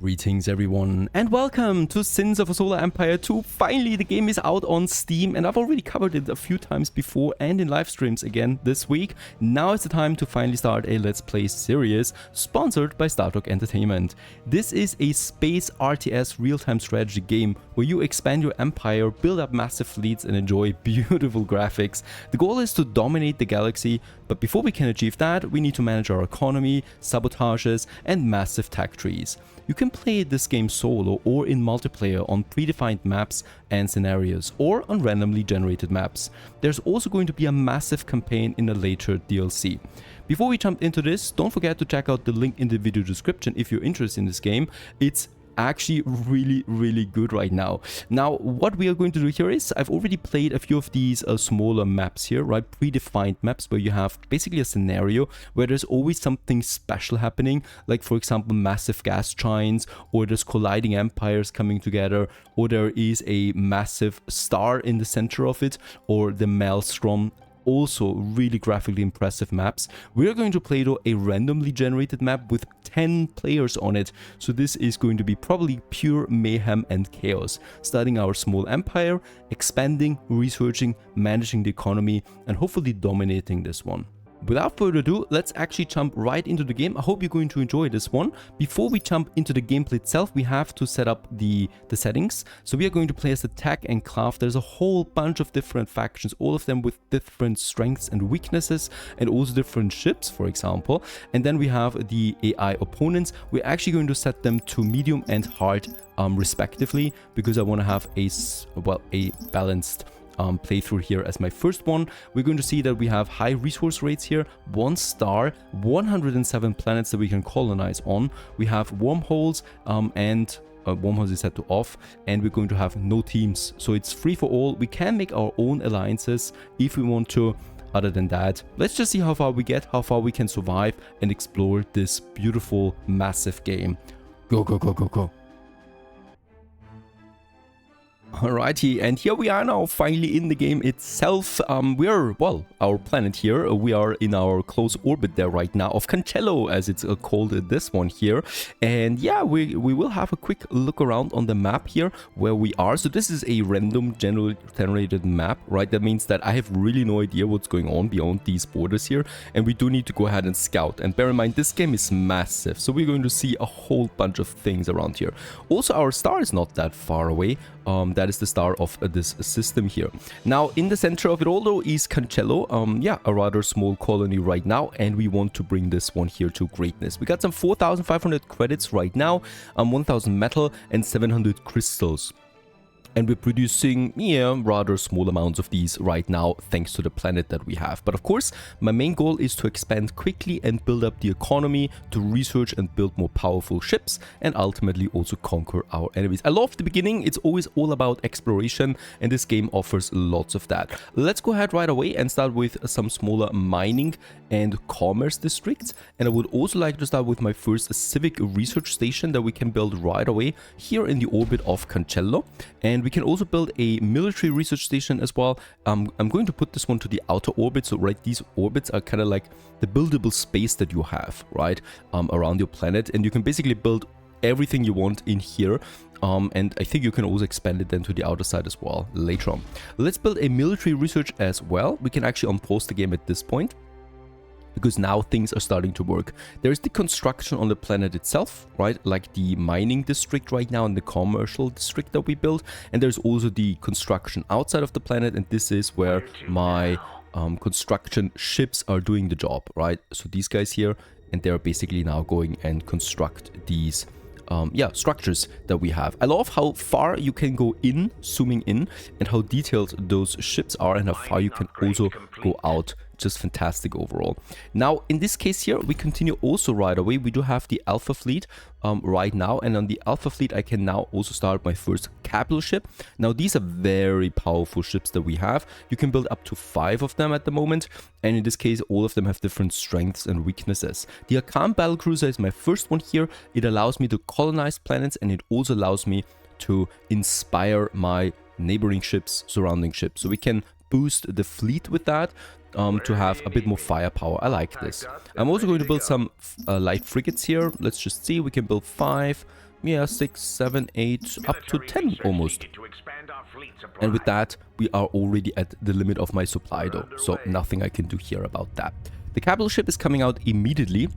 Greetings everyone and welcome to Sins of a Solar Empire 2. Finally, the game is out on Steam and I've already covered it a few times before and in live streams again this week. Now is the time to finally start a Let's Play series sponsored by StarTalk Entertainment. This is a space RTS real-time strategy game where you expand your empire, build up massive fleets and enjoy beautiful graphics. The goal is to dominate the galaxy, but before we can achieve that, we need to manage our economy, sabotages and massive tech trees. You can play this game solo or in multiplayer on predefined maps and scenarios or on randomly generated maps. There's also going to be a massive campaign in a later DLC. Before we jump into this, don't forget to check out the link in the video description if you're interested in this game. It's actually really good right now. Now what we are going to do here is I've already played a few of these smaller maps here, right? Predefined maps where you have basically a scenario where there's always something special happening, like for example massive gas giants, or there's colliding empires coming together, or there is a massive star in the center of it, or the maelstrom. Also really graphically impressive maps. We're going to play though a randomly generated map with 10 players on it, so this is going to be probably pure mayhem and chaos, starting our small empire, expanding, researching, managing the economy and hopefully dominating this one. Without further ado, let's actually jump right into the game. I hope you're going to enjoy this one. Before we jump into the gameplay itself, we have to set up the settings. So we are going to play as a tech enclave. There's a whole bunch of different factions, all of them with different strengths and weaknesses, and also different ships, for example. And then we have the AI opponents. We're actually going to set them to medium and hard respectively, because I want to have a balanced playthrough here as my first one. We're going to see that we have high resource rates here, 1 star, 107 planets that we can colonize on. We have wormholes and wormholes is set to off, and we're going to have no teams, so it's free for all. We can make our own alliances if we want to. Other than that, let's just see how far we get, how far we can survive and explore this beautiful massive game. Go. Alrighty, and here we are now finally in the game itself. Our planet here, we are in our close orbit there right now of Cancello, as it's called this one here. And yeah, we will have a quick look around on the map here where we are. So this is a random generated map, right? That means that I have really no idea what's going on beyond these borders here, and we do need to go ahead and scout. And bear in mind, this game is massive, so we're going to see a whole bunch of things around here. Also, our star is not that far away. That is the star of this system here. Now, in the center of it all, though, is Cancello. Yeah, a rather small colony right now, and we want to bring this one here to greatness. We got some 4,500 credits right now, 1,000 metal, and 700 crystals. And we're producing, rather small amounts of these right now, thanks to the planet that we have. But of course, my main goal is to expand quickly and build up the economy, to research and build more powerful ships, and ultimately also conquer our enemies. I love the beginning. It's always all about exploration, and this game offers lots of that. Let's go ahead right away and start with some smaller mining and commerce districts. And I would also like to start with my first civic research station that we can build right away here in the orbit of Cancello. And we can also build a military research station as well. I'm going to put this one to the outer orbit. So right, these orbits are kind of like the buildable space that you have, right, around your planet. And you can basically build everything you want in here. And I think you can also expand it then to the outer side as well later on. Let's build a military research as well. We can actually unpause the game at this point, because now things are starting to work. There's the construction on the planet itself, right? Like the mining district right now and the commercial district that we built. And there's also the construction outside of the planet. And this is where my construction ships are doing the job, right? So these guys here, and they're basically now going and construct these structures that we have. I love how far you can go in, zooming in, and how detailed those ships are, and how far you can also go out. Just fantastic overall. Now, in this case here, we continue also right away. We do have the Alpha Fleet right now, and on the Alpha Fleet, I can now also start my first capital ship. Now, these are very powerful ships that we have. You can build up to 5 of them at the moment, and in this case, all of them have different strengths and weaknesses. The Akan Battlecruiser is my first one here. It allows me to colonize planets, and it also allows me to inspire my neighboring ships, surrounding ships. So we can boost the fleet with that. To have a bit more firepower. I like this. I'm also going to build some light frigates here. Let's just see. We can build 5. yeah, 6, 7, 8, up to 10 almost. And with that, we are already at the limit of my supply though, so nothing I can do here about that. The capital ship is coming out immediately.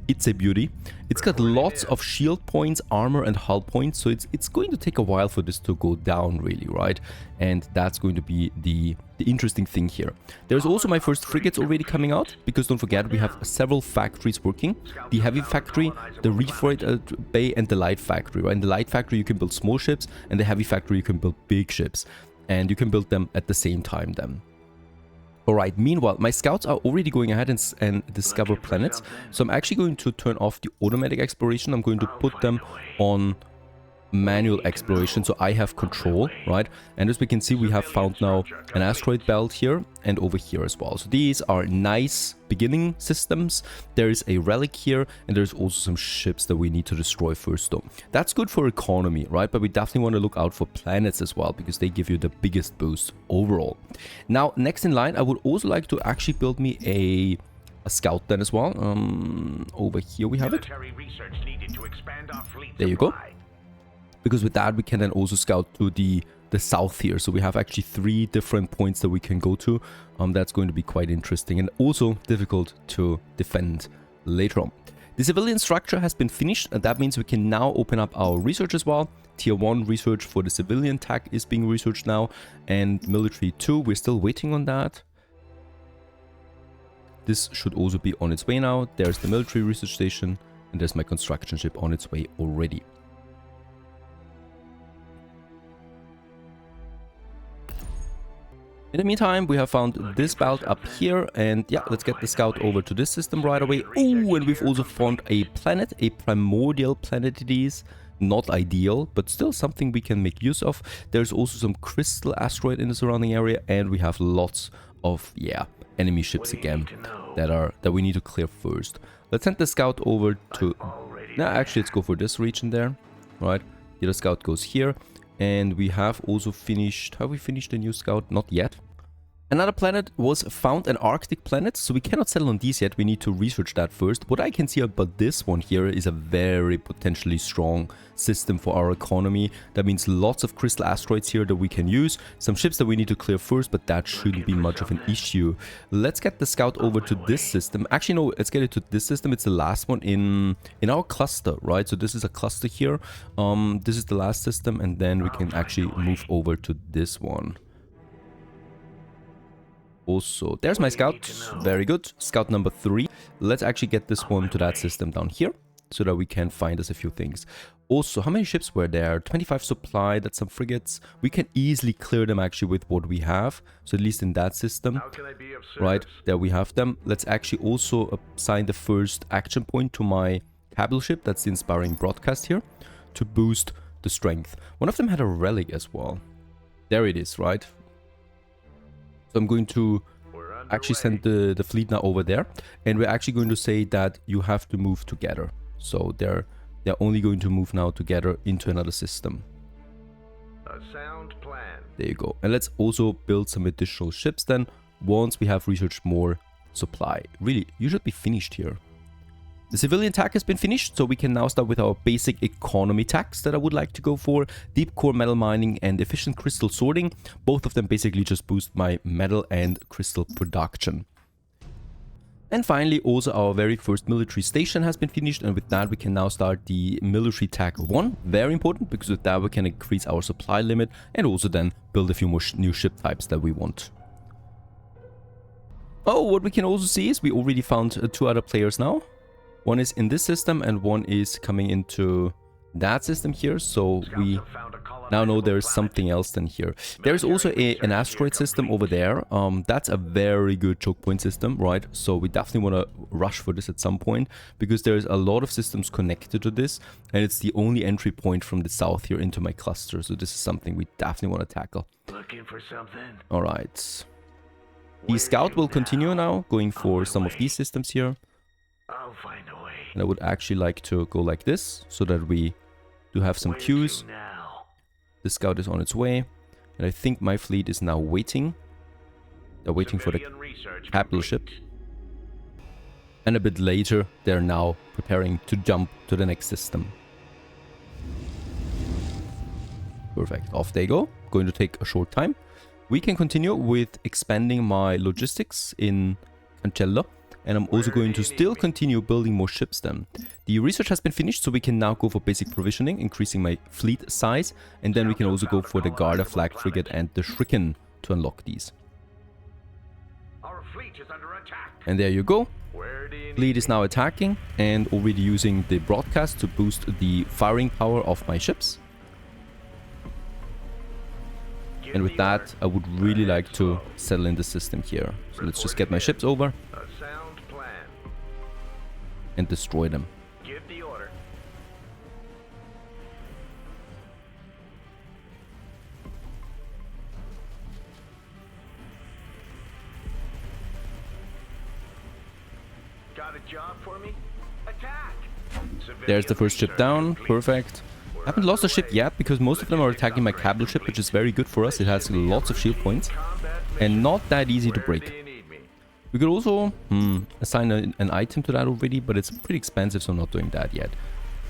It's a beauty. It's got lots of shield points, armor and hull points, so it's going to take a while for this to go down really, right? And that's going to be the interesting thing here. There's also my first frigates already coming out, because don't forget we have several factories working. The heavy factory, the refreight bay and the light factory, right? In the light factory you can build small ships, and the heavy factory you can build big ships. And you can build them at the same time then. Alright, meanwhile, my scouts are already going ahead and discover planets. So I'm actually going to turn off the automatic exploration. I'm going to put them on manual exploration, so I have control, right? And as we can see, we have found now an asteroid belt here and over here as well. So these are nice beginning systems. There is a relic here, and there's also some ships that we need to destroy first though. That's good for economy, right? But we definitely want to look out for planets as well, because they give you the biggest boost overall. Now, next in line, I would also like to actually build me a scout then as well. Over here we have it. There you go. Because with that, we can then also scout to the south here. So we have actually 3 different points that we can go to. That's going to be quite interesting and also difficult to defend later on. The civilian structure has been finished, and that means we can now open up our research as well. Tier 1 research for the civilian tech is being researched now, and military 2, we're still waiting on that. This should also be on its way now. There's the military research station, and there's my construction ship on its way already. In the meantime, we have found this belt up here, and yeah, let's get the scout over to this system right away. Oh, and we've also found a planet, a primordial planet it is. Not ideal, but still something we can make use of. There's also some crystal asteroid in the surrounding area, and we have lots of, yeah, enemy ships again that we need to clear first. Let's send the scout over to... Nah, actually, let's go for this region there, right? The other scout goes here. And we have also finished... Have we finished the new scout? Not yet. Another planet was found, an Arctic planet, so we cannot settle on these yet. We need to research that first. What I can see about this one here is a very potentially strong system for our economy. That means lots of crystal asteroids here that we can use. Some ships that we need to clear first, but that shouldn't be much of an issue. Let's get the scout over to this system. Actually, no, let's get it to this system. It's the last one in our cluster, right? So this is a cluster here. This is the last system, and then we can actually move over to this one. Also, there's my scout. Very good. Scout number 3. Let's actually get this one to that system down here, so that we can find us a few things. Also, how many ships were there? 25 supply, that's some frigates. We can easily clear them actually with what we have. So at least in that system, right, there we have them. Let's actually also assign the first action point to my capital ship. That's the Inspiring Broadcast here, to boost the strength. One of them had a relic as well. There it is, right? So I'm going to actually send the fleet now over there, and we're actually going to say that you have to move together. So they're only going to move now together into another system. A sound plan. There you go. And let's also build some additional ships then, once we have researched more supply. Really, you should be finished here. The civilian tack has been finished, so we can now start with our basic economy tax that I would like to go for. Deep core metal mining and efficient crystal sorting. Both of them basically just boost my metal and crystal production. And finally, also our very first military station has been finished, and with that we can now start the military tack 1. Very important, because with that we can increase our supply limit and also then build a few more new ship types that we want. Oh, what we can also see is we already found 2 other players now. One is in this system and one is coming into that system here, so we now know there's something else than here. There's also an asteroid system over there. That's a very good choke point system, right? So we definitely want to rush for this at some point, because there's a lot of systems connected to this, and it's the only entry point from the south here into my cluster. So this is something we definitely want to tackle. Looking for something. All right. The scout will continue now, going for some of these systems here. I'll find a way. And I would actually like to go like this, so that we do have some cues. The scout is on its way, and I think my fleet is now waiting. They're waiting for the capital ship. And a bit later, they're now preparing to jump to the next system. Perfect. Off they go. Going to take a short time. We can continue with expanding my logistics in Cancello. And I'm also going to still continue building more ships then. The research has been finished, so we can now go for basic provisioning, increasing my fleet size. And then we can also go for the Garda flag frigate and the Shriken to unlock these. Our fleet is under attack. And there you go. Where do you need Fleet is me? now attacking and already using the broadcast to boost the firing power of my ships. Give And with me that, order. I would really like to settle in the system here. So let's just get my ships over A sound plan. and destroy them. Give the order. Got a job for me? Attack! There's the first ship down. Perfect. I haven't lost a ship yet because most of them are attacking my capital ship, which is very good for us. It has lots of shield points and not that easy to break. We could also assign an item to that already, but it's pretty expensive, so I'm not doing that yet.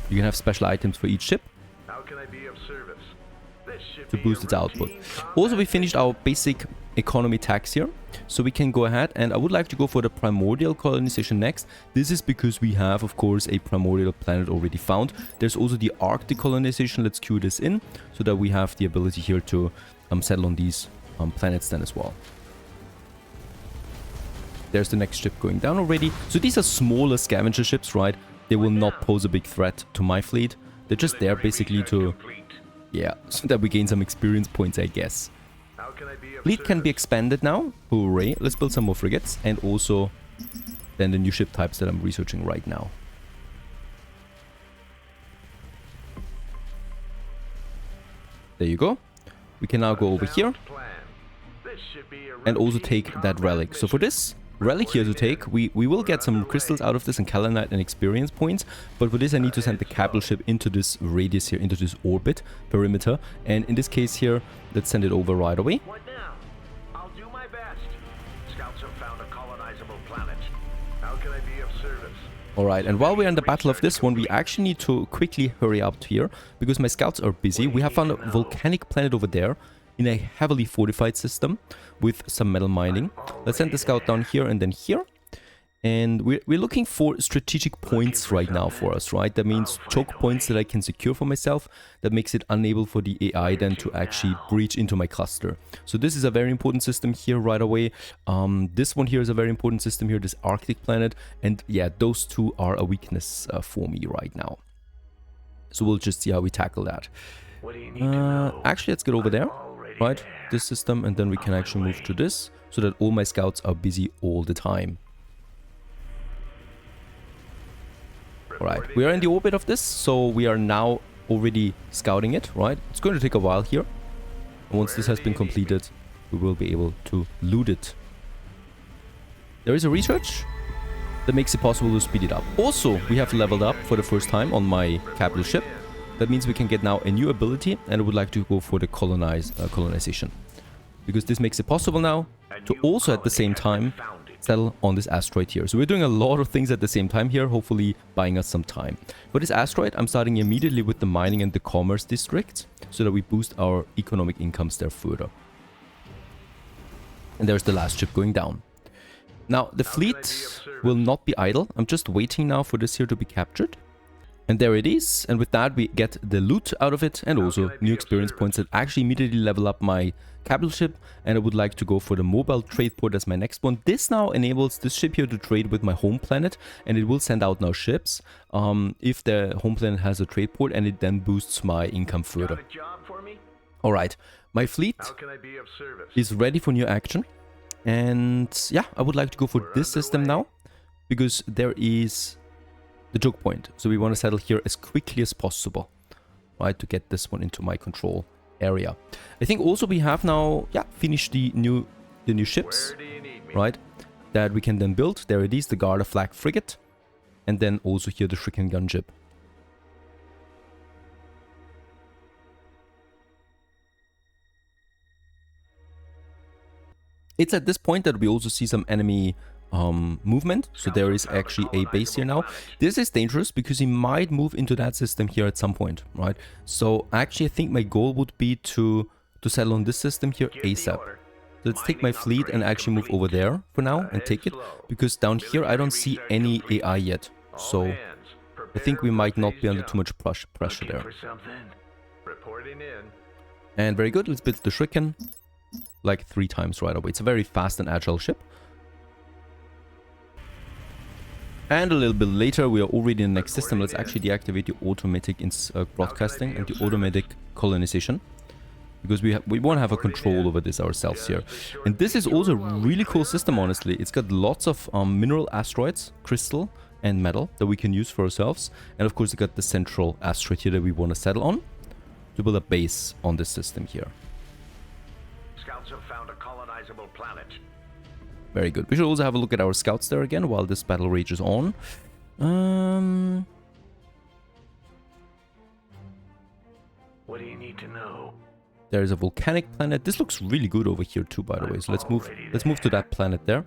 You can have special items for each ship How can I be of service? This should to be boost a its output. routine Also, we combat finished our basic economy tax here, so we can go ahead, and I would like to go for the primordial colonization next. This is because we have, of course, a primordial planet already found. There's also the Arctic colonization. Let's queue this in so that we have the ability here to settle on these planets then as well. There's the next ship going down already. So these are smaller scavenger ships, right? They will not pose a big threat to my fleet. They're just there basically to, yeah, so that we gain some experience points, I guess. How can I be of Fleet can be service? expanded now. Hooray. Let's build some more frigates and also then the new ship types that I'm researching right now. There you go. We can now go over here Sound plan. This should be a and also routine take that combat relic. So for mission. this relic here to take, we will get some crystals out of this and Kalanite and experience points. But for this I need to send the capital ship into this radius here, into this orbit perimeter. And in this case here, let's send it over right away. What now? I'll do my best. Scouts have found a colonizable planet. How can I be of service? Alright, and while we're in the battle of this one, we actually need to quickly hurry up here, because my scouts are busy. We have found a volcanic planet over there, in a heavily fortified system, with some metal mining. Let's send the scout down here and then here. And we're looking for strategic points right now for us, right? That means choke points that I can secure for myself. That makes it unable for the AI then to actually breach into my cluster. So this is a very important system here right away. This one here is a very important system here, this Arctic planet. And yeah, those two are a weakness for me right now. So we'll just see how we tackle that. What do you need to know? Actually, let's get over there, Already right? there. This system, and then we can actually move to this so that all my scouts are busy all the time. Alright, we are in the orbit of this, so we are now already scouting it, right? It's going to take a while here. And once this has been completed, we will be able to loot it. There is a research that makes it possible to speed it up. Also, we have leveled up for the first time on my capital ship. That means we can get now a new ability, and I would like to go for the colonization. Because this makes it possible now to also at the same time settle on this asteroid here. So we're doing a lot of things at the same time here, hopefully buying us some time. For this asteroid, I'm starting immediately with the mining and the commerce districts so that we boost our economic incomes there further. And there's the last ship going down. Now, the fleet will not be idle. I'm just waiting now for this here to be captured. And there it is. And with that, we get the loot out of it and also new experience points that actually immediately level up my capital ship. And I would like to go for the mobile trade port as my next one. This now enables this ship here to trade with my home planet, and it will send out now ships if the home planet has a trade port, and it then boosts my income further. Got a job for me? All right, my fleet How can I be of service? is ready for new action. And yeah, I would like to go for this system now, because there is the choke point. So we want to settle here as quickly as possible, right, to get this one into my control area. I think also we have now, yeah, finished the new ships, Where do you need me? right, that we can then build. There it is, the Garda flag frigate, and then also here the Shriken gunship. It's at this point that we also see some enemy movement. So there is actually a base here now. This is dangerous because he might move into that system here at some point, right? So actually I think my goal would be to settle on this system here ASAP. So let's take my fleet and actually move over there for now and take it, because down here I don't see any AI yet. So I think we might not be under too much pressure there. And very good, let's build the Shuriken like 3 times right away. It's a very fast and agile ship. And a little bit later, we are already in the next system. Let's actually deactivate the automatic broadcasting and the automatic colonization, because we won't have a control over this ourselves here. And this is also a really cool system, honestly. It's got lots of mineral asteroids, crystal and metal that we can use for ourselves. And of course, we got the central asteroid here that we want to settle on to build a base on this system here. Scouts have found a colonizable planet. Very good. We should also have a look at our scouts there again while this battle rages on. What do you need to know? There is a volcanic planet. This looks really good over here too, by the way. So let's move to that planet there.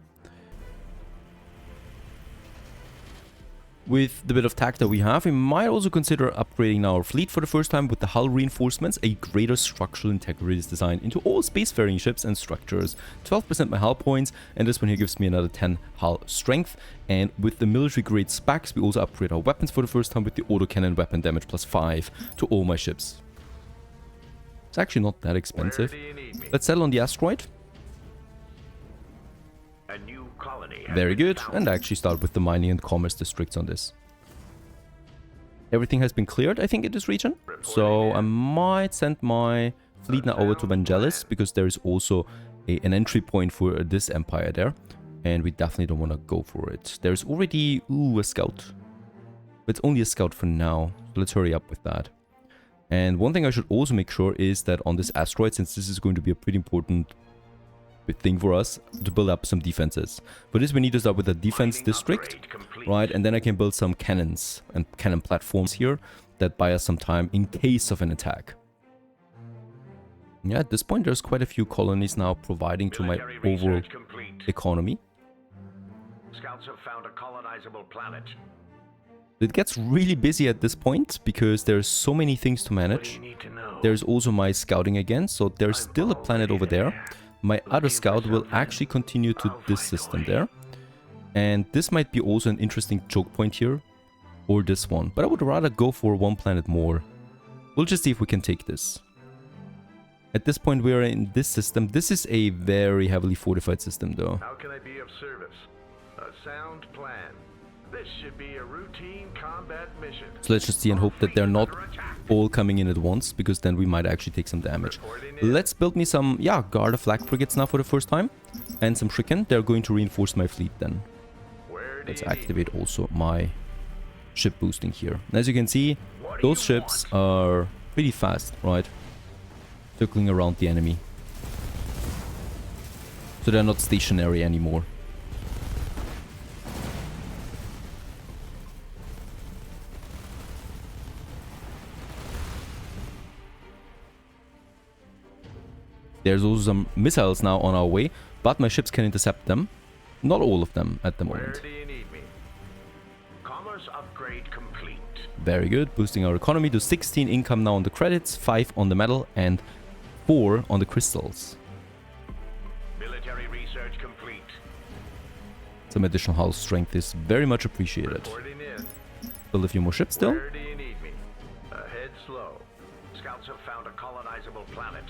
With the bit of tech that we have, we might also consider upgrading our fleet for the first time with the hull reinforcements, a greater structural integrity is designed into all spacefaring ships and structures. 12% my hull points, and this one here gives me another 10 hull strength. And with the military grade specs, we also upgrade our weapons for the first time with the autocannon weapon damage plus 5 to all my ships. It's actually not that expensive. Let's settle on the asteroid. Very good, and actually start with the mining and commerce districts on this. Everything has been cleared, I think, in this region. So I might send my fleet now over to Vangelis, because there is also an entry point for this empire there. And we definitely don't want to go for it. There's already, a scout. But it's only a scout for now. So let's hurry up with that. And one thing I should also make sure is that on this asteroid, since this is going to be a pretty important thing for us, to build up some defenses. For this we need to start with a defense district, right? And then I can build some cannons and cannon platforms here that buy us some time in case of an attack. Yeah, at this point there's quite a few colonies now providing to my overall economy. Scouts have found a colonizable planet. It gets really busy at this point because there's so many things to manage. There's also my scouting again, so there's still a planet over there. My other scout will actually continue to this system there. And this might be also an interesting choke point here. Or this one. But I would rather go for one planet more. We'll just see if we can take this. At this point we are in this system. This is a very heavily fortified system though. How can I be of service? A sound plan. This should be a routine combat mission. So let's just see and hope that they're not all coming in at once, because then we might actually take some damage. Let's build me some, guard of flak frigates now for the first time. And some Shuriken. They're going to reinforce my fleet then. Let's activate also my ship boosting here. And as you can see, those ships are pretty fast, right? Circling around the enemy. So they're not stationary anymore. There's also some missiles now on our way, but my ships can intercept them. Not all of them at the moment. Where do you need me? Commerce upgrade complete. Very good. Boosting our economy to 16 income now on the credits, 5 on the metal, and 4 on the crystals. Military research complete. Some additional hull strength is very much appreciated. Reporting in. Build a few more ships still. Where do you need me? Ahead slow. Scouts have found a colonizable planet.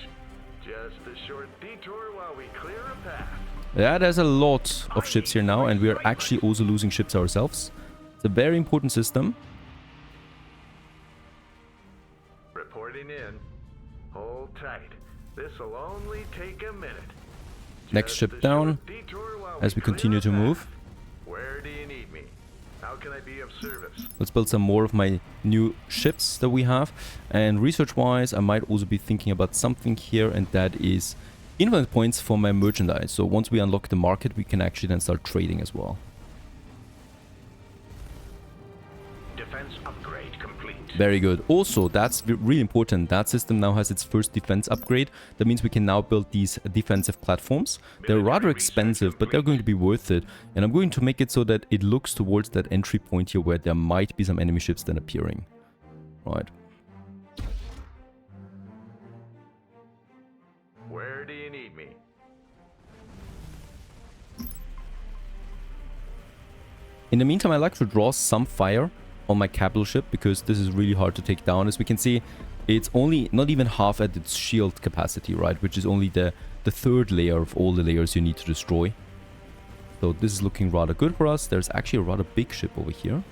Just a short detour while we clear a path. Yeah, there's a lot of ships here now, and we are actually also losing ships ourselves. It's a very important system. Reporting in. Hold tight. This'll only take a minute. Next ship down as we continue to move. Where do you need me? How can I be of service? Let's build some more of my new ships that we have. And research-wise, I might also be thinking about something here, and that is infinite points for my merchandise. So once we unlock the market, we can actually then start trading as well. Defense upgrade complete. Very good. Also, that's really important. That system now has its first defense upgrade. That means we can now build these defensive platforms. They're rather expensive, but they're going to be worth it. And I'm going to make it so that it looks towards that entry point here where there might be some enemy ships then appearing. Right. Where do you need me? In the meantime, I like to draw some fire on my capital ship because this is really hard to take down. As we can see, it's only not even half at its shield capacity, right? Which is only the third layer of all the layers you need to destroy. So this is looking rather good for us. There's actually a rather big ship over here.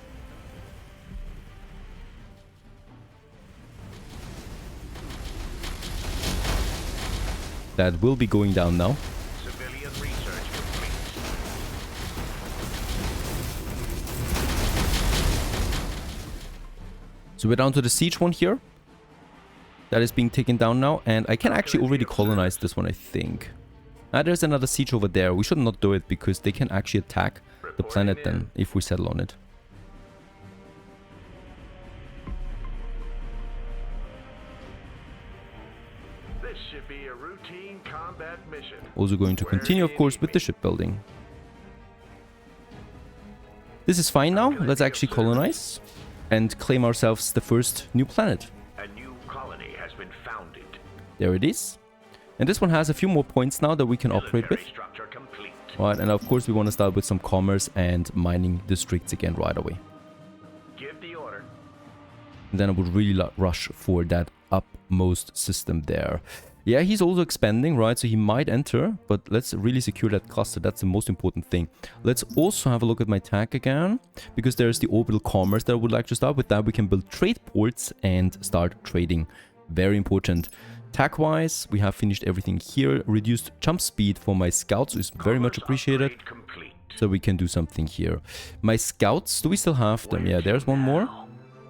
That will be going down now. Civilian research complete. So we're down to the siege one here. That is being taken down now. And I can actually already colonize this one, I think. There's another siege over there. We should not do it because they can actually attack the planet then if we settle on it. This should be a routine combat mission. Also going to continue, of course, with the shipbuilding. This is fine now. Let's actually colonize and claim ourselves the first new planet. A new colony has been founded. There it is. And this one has a few more points now that we can operate with. Structure complete. Right, and of course we want to start with some commerce and mining districts again right away. Give the order. And then I would really rush for that upmost system there. Yeah, he's also expanding, right? So he might enter, but let's really secure that cluster. That's the most important thing. Let's also have a look at my tag again, because there's the orbital commerce that I would like to start with. That we can build trade ports and start trading. Very important. Tag-wise, we have finished everything here. Reduced jump speed for my scouts is very much appreciated. So we can do something here. My scouts, do we still have them? Yeah, there's one more.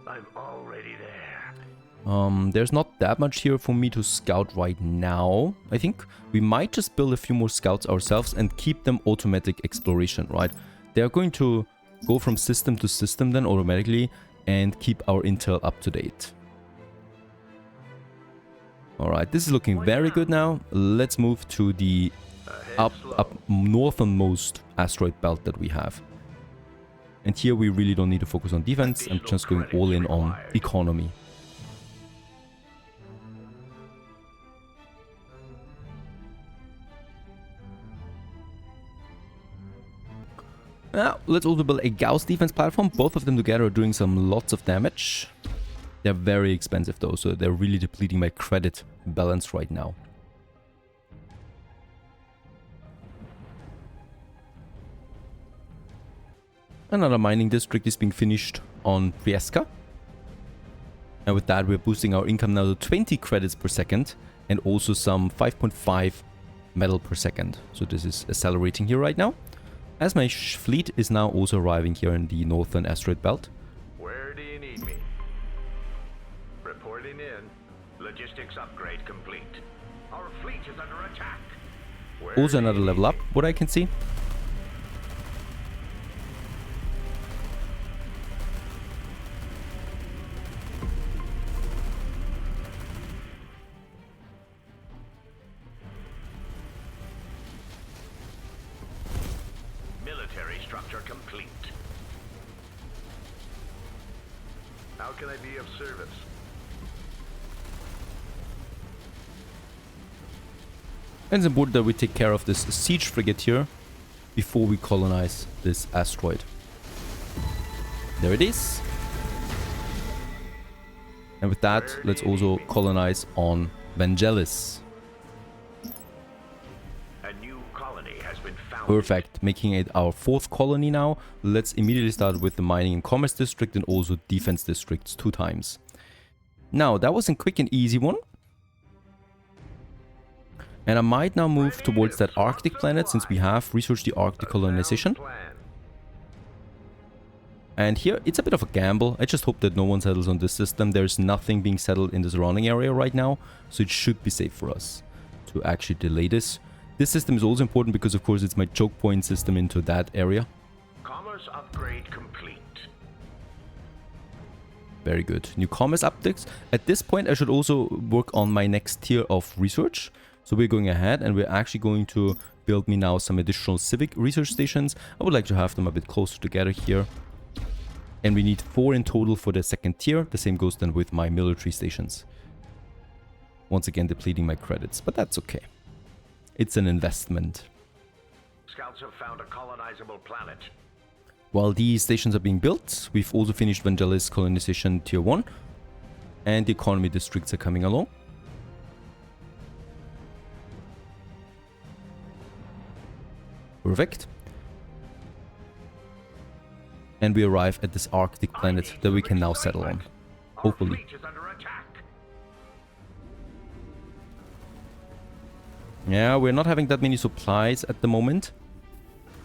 I'm already there. There's not that much here for me to scout right now. I think we might just build a few more scouts ourselves and keep them automatic exploration, right? They're going to go from system to system then automatically and keep our intel up to date. Alright, this is looking very good now. Let's move to the up northernmost asteroid belt that we have. And here we really don't need to focus on defense. I'm just going all in on economy. Now, let's also build a Gauss defense platform. Both of them together are doing some lots of damage. They're very expensive though, so they're really depleting my credit balance right now. Another mining district is being finished on Priesca. And with that, we're boosting our income now to 20 credits per second and also some 5.5 metal per second. So this is accelerating here right now. As my fleet is now also arriving here in the northern asteroid belt. Where do you need me? Reporting in. Logistics upgrade complete. Our fleet is under attack. Also another level up, what I can see. Military structure complete. How can I be of service? And it's important that we take care of this siege frigate here before we colonize this asteroid. There it is. And with that, let's also colonize on Vangelis. A new colony has been founded. Perfect, making it our fourth colony now. Let's immediately start with the mining and commerce district and also defense districts 2 times. Now, that was a quick and easy one. And I might now move towards that Arctic planet since we have researched the Arctic colonization. And here, it's a bit of a gamble. I just hope that no one settles on this system. There's nothing being settled in the surrounding area right now, so it should be safe for us to actually delay this. This system is also important because, of course, it's my choke point system into that area. Commerce upgrade complete. Very good. New commerce updates. At this point, I should also work on my next tier of research. So we're going ahead and we're actually going to build me now some additional civic research stations. I would like to have them a bit closer together here. And we need 4 in total for the second tier. The same goes then with my military stations. Once again, depleting my credits, but that's okay. It's an investment. Scouts have found a colonizable planet. While these stations are being built, we've also finished Vangelis colonization tier 1. And the economy districts are coming along. Perfect. And we arrive at this Arctic planet that we can now settle on. Hopefully. Yeah, we're not having that many supplies at the moment.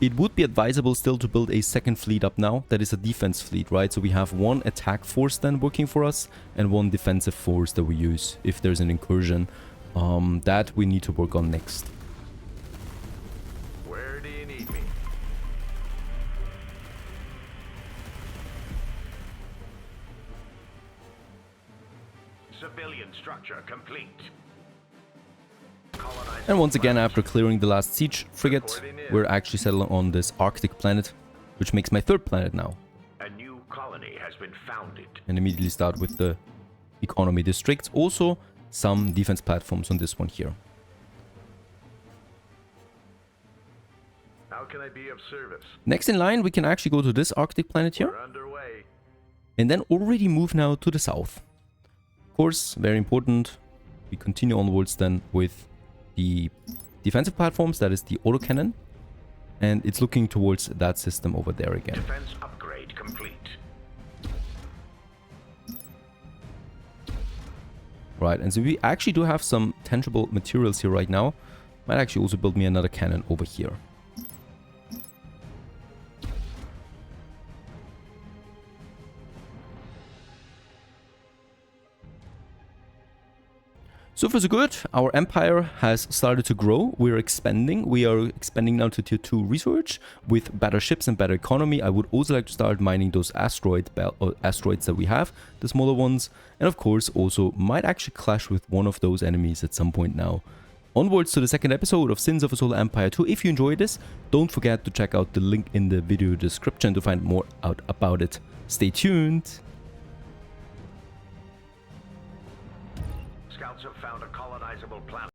It would be advisable still to build a second fleet up now. That is a defense fleet, right? So we have 1 attack force then working for us and 1 defensive force that we use if there's an incursion. That we need to work on next. Where do you need me? Civilian structure complete. And once again, after clearing the last siege frigate, we're actually settling on this Arctic planet, which makes my 3rd planet now. A new colony has been founded. And immediately start with the economy districts. Also, some defense platforms on this one here. How can I be of service? Next in line, we can actually go to this Arctic planet here. We're underway. And then already move now to the south. Of course, very important. We continue onwards then with the defensive platforms, that is the autocannon, and it's looking towards that system over there again. Defense upgrade complete. Right, and so we actually do have some tangible materials here right now. Might actually also build me another cannon over here. So far so good. Our empire has started to grow. We're expanding. We are expanding now to tier 2 research with better ships and better economy. I would also like to start mining those asteroids that we have, the smaller ones. And of course also might actually clash with one of those enemies at some point now. Onwards to the second episode of Sins of a Solar Empire 2. If you enjoyed this, don't forget to check out the link in the video description to find more out about it. Stay tuned. Scouts have found a colonizable planet.